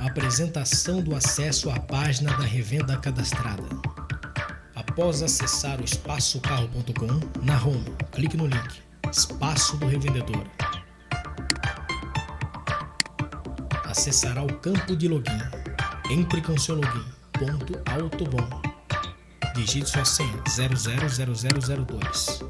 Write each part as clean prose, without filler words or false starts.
Apresentação do acesso à página da revenda cadastrada. Após acessar o espaçocarro.com, na home, clique no link Espaço do Revendedor. Acessará o campo de login. Entre com seu login, @autobom. Digite sua senha 000002.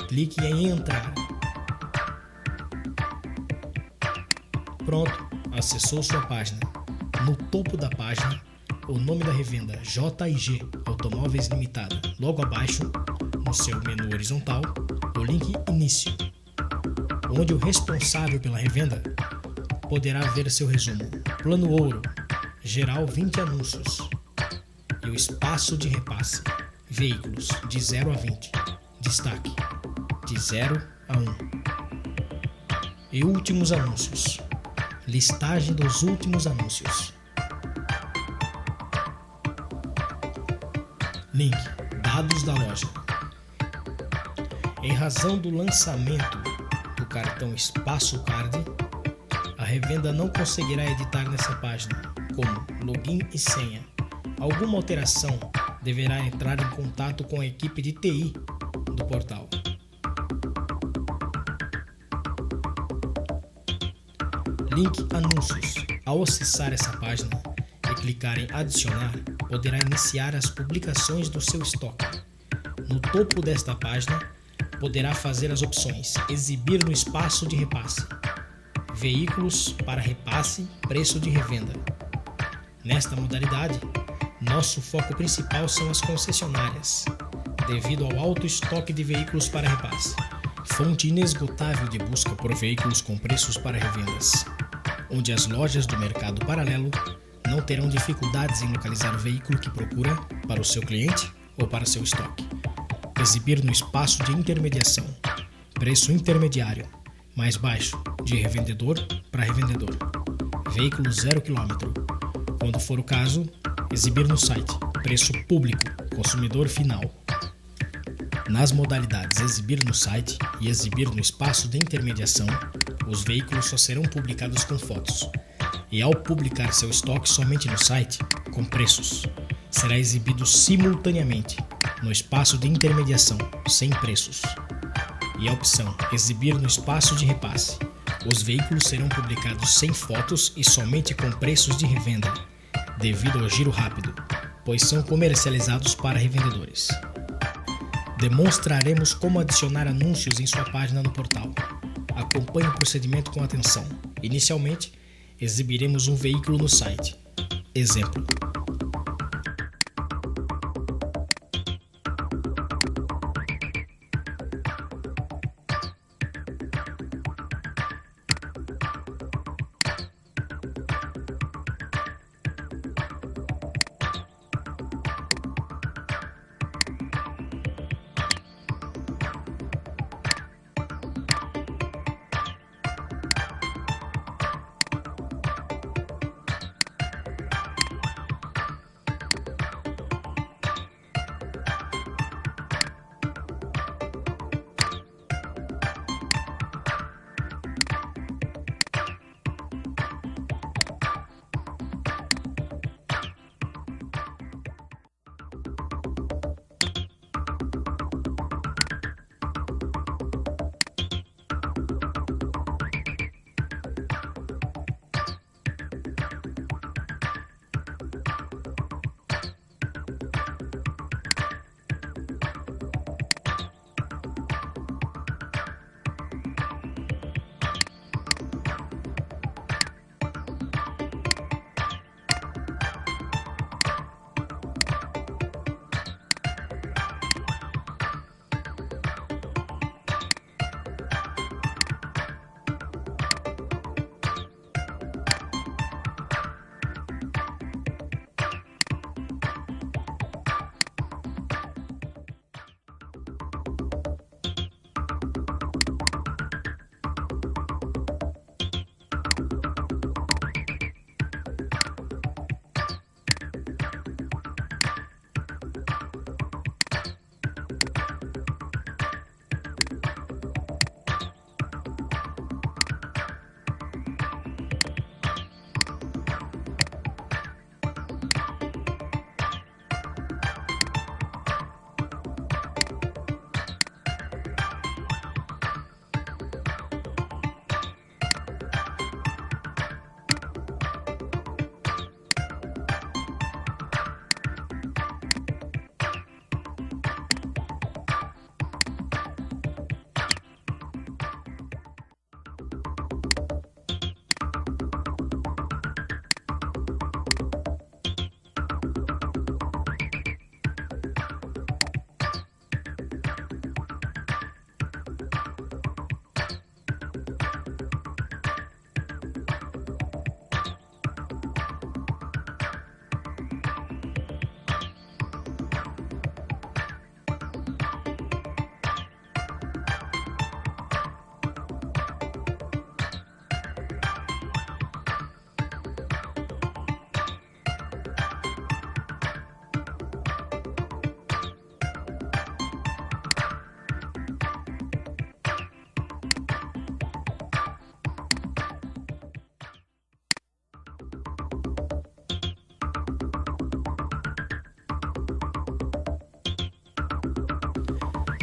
Clique em entrar. Pronto, acessou sua página. No topo da página, o nome da revenda J&G Automóveis Limitada. Logo abaixo, no seu menu horizontal, o link Início, onde o responsável pela revenda poderá ver seu resumo. Plano Ouro, geral 20 anúncios. E o espaço de repasse, veículos de 0 a 20. Destaque, de 0 a 1. E últimos anúncios. Listagem dos últimos anúncios. Link: dados da loja. Em razão do lançamento do cartão Espaço Card, a revenda não conseguirá editar nessa página, como login e senha. Alguma alteração deverá entrar em contato com a equipe de TI do portal. Link Anúncios. Ao acessar essa página e clicar em Adicionar, poderá iniciar as publicações do seu estoque. No topo desta página, poderá fazer as opções Exibir no espaço de repasse, Veículos para repasse, preço de revenda. Nesta modalidade, nosso foco principal são as concessionárias, devido ao alto estoque de veículos para repasse, fonte inesgotável de busca por veículos com preços para revendas, onde as lojas do mercado paralelo não terão dificuldades em localizar o veículo que procura para o seu cliente ou para seu estoque. Exibir no espaço de intermediação, preço intermediário, mais baixo, de revendedor para revendedor, veículo 0 km. Quando for o caso, exibir no site, preço público, consumidor final. Nas modalidades exibir no site e exibir no espaço de intermediação, os veículos só serão publicados com fotos. E ao publicar seu estoque somente no site, com preços, será exibido simultaneamente no espaço de intermediação, sem preços. E a opção exibir no espaço de repasse, os veículos serão publicados sem fotos e somente com preços de revenda, devido ao giro rápido, pois são comercializados para revendedores. Demonstraremos como adicionar anúncios em sua página no portal. Acompanhe o procedimento com atenção. Inicialmente, exibiremos um veículo no site. Exemplo.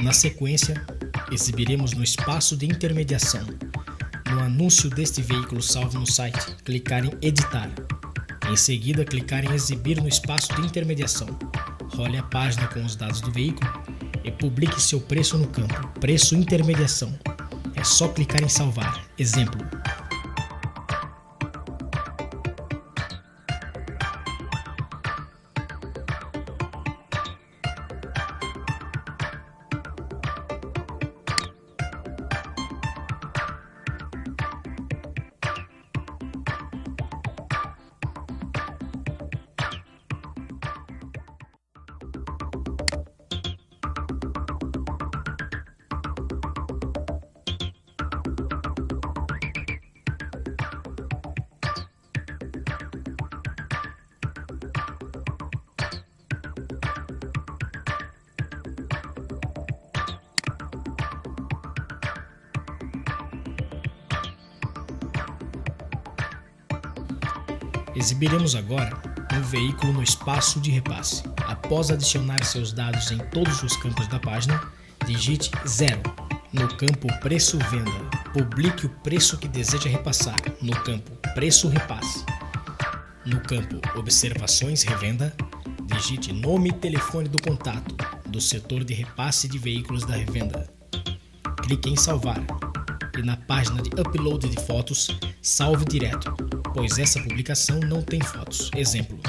Na sequência, exibiremos no espaço de intermediação. No anúncio deste veículo salvo no site, clicar em Editar. Em seguida, clicar em Exibir no espaço de intermediação. Role a página com os dados do veículo e publique seu preço no campo Preço Intermediação. É só clicar em Salvar. Exemplo. Exibiremos agora um veículo no espaço de repasse. Após adicionar seus dados em todos os campos da página, digite 0. No campo Preço Venda, publique o preço que deseja repassar no campo Preço Repasse. No campo Observações Revenda, digite nome e telefone do contato do setor de repasse de veículos da revenda. Clique em Salvar e na página de Upload de fotos, salve direto, pois essa publicação não tem fotos. Exemplo.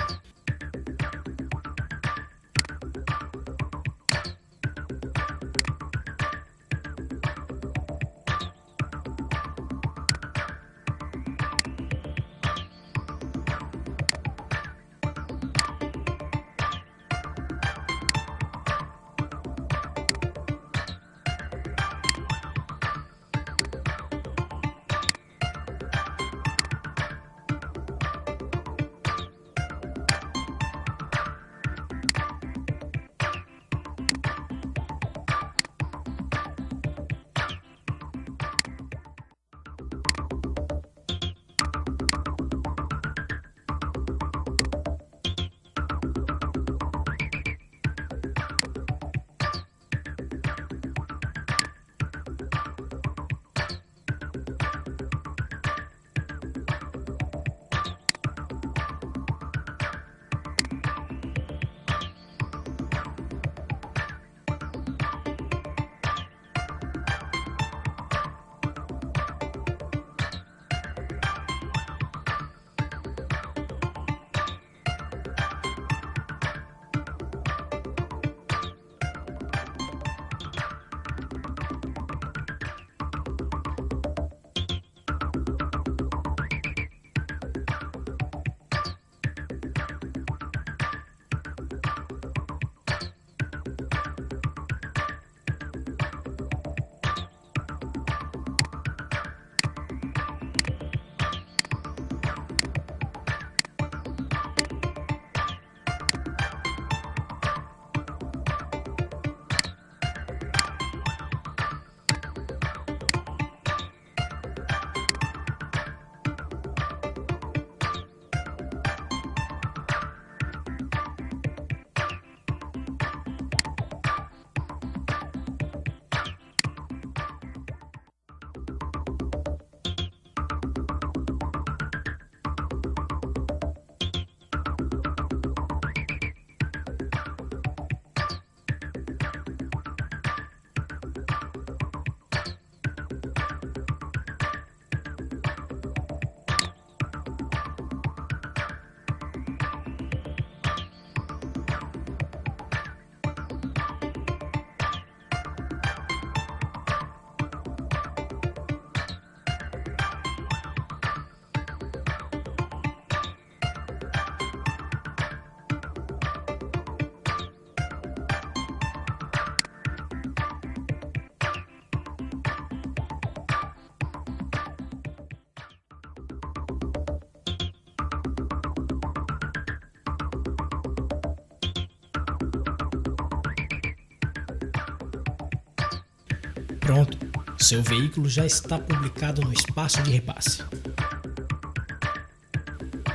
Pronto, seu veículo já está publicado no espaço de repasse.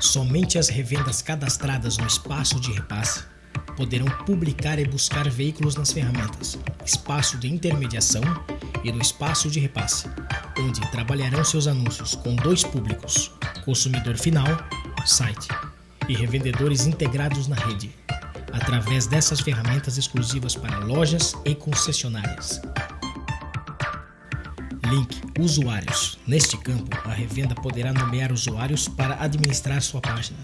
Somente as revendas cadastradas no espaço de repasse poderão publicar e buscar veículos nas ferramentas Espaço de Intermediação e do Espaço de Repasse, onde trabalharão seus anúncios com dois públicos: consumidor final, site, e revendedores integrados na rede, através dessas ferramentas exclusivas para lojas e concessionárias. Link Usuários. Neste campo, a revenda poderá nomear usuários para administrar sua página.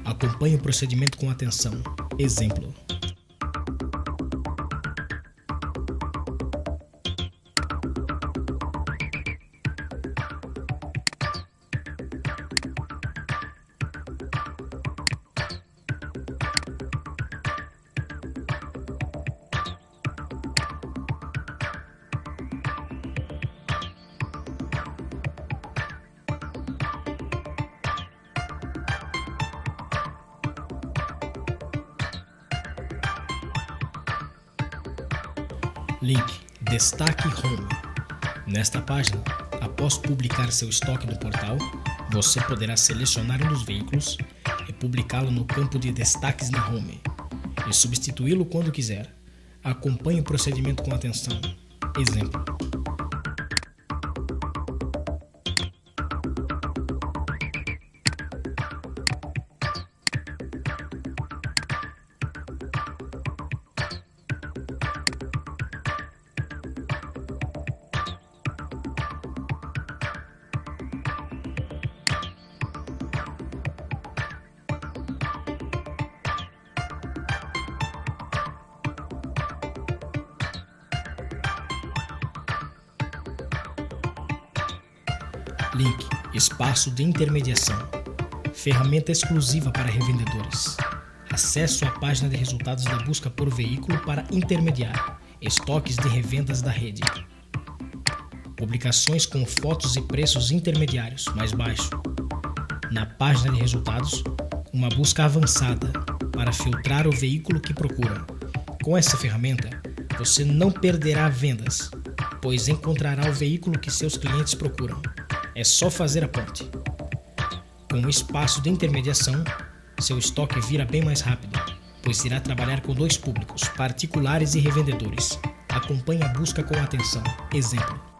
Acompanhe o procedimento com atenção. Exemplo. Link Destaque Home. Nesta página, após publicar seu estoque no portal, você poderá selecionar um dos veículos e publicá-lo no campo de destaques na Home e substituí-lo quando quiser. Acompanhe o procedimento com atenção. Exemplo. Link Espaço de Intermediação. Ferramenta exclusiva para revendedores. Acesso à página de resultados da busca por veículo para intermediar estoques de revendas da rede. Publicações com fotos e preços intermediários mais baixos. Na página de resultados, uma busca avançada para filtrar o veículo que procura. Com essa ferramenta, você não perderá vendas, pois encontrará o veículo que seus clientes procuram. É só fazer a ponte. Com o espaço de intermediação, seu estoque vira bem mais rápido, pois irá trabalhar com dois públicos, particulares e revendedores. Acompanhe a busca com atenção. Exemplo.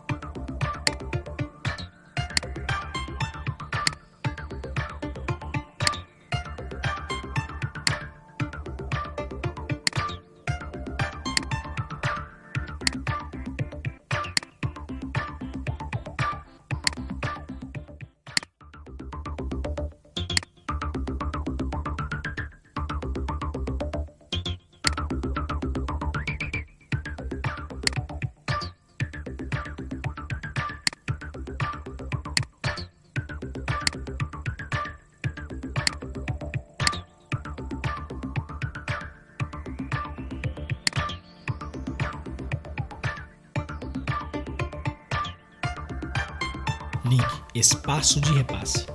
Link Espaço de Repasse.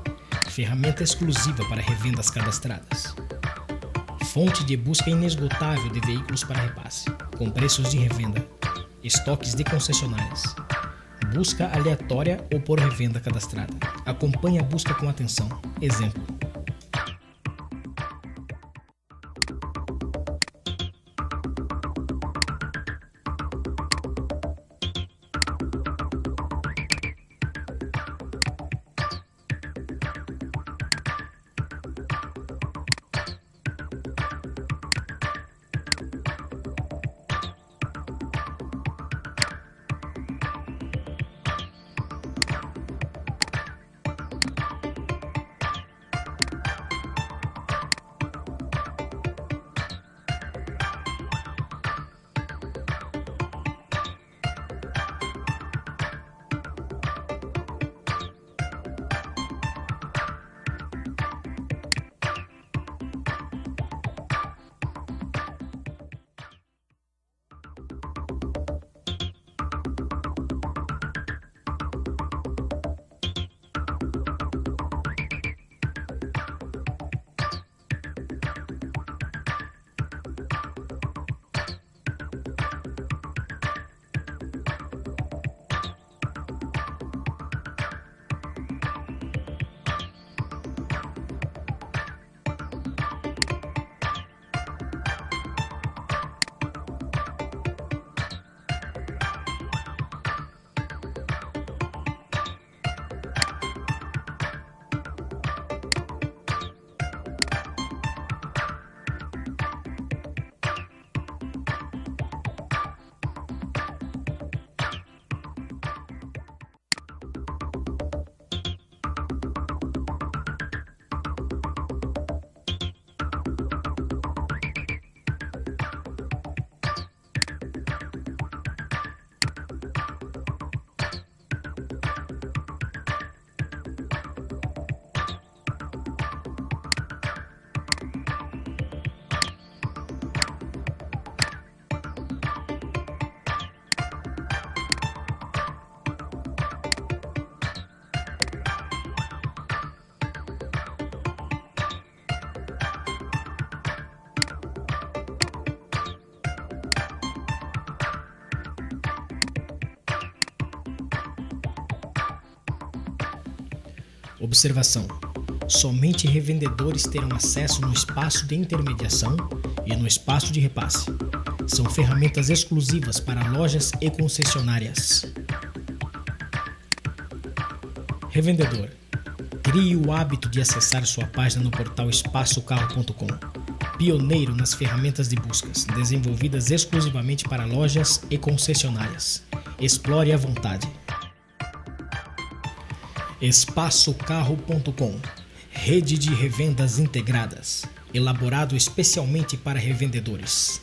Ferramenta exclusiva para revendas cadastradas. Fonte de busca inesgotável de veículos para repasse, com preços de revenda, estoques de concessionárias. Busca aleatória ou por revenda cadastrada. Acompanhe a busca com atenção. Exemplo. Observação: somente revendedores terão acesso no espaço de intermediação e no espaço de repasse. São ferramentas exclusivas para lojas e concessionárias. Revendedor: crie o hábito de acessar sua página no portal espaçocarro.com, pioneiro nas ferramentas de buscas, desenvolvidas exclusivamente para lojas e concessionárias. Explore à vontade. espaçocarro.com, rede de revendas integradas, elaborado especialmente para revendedores.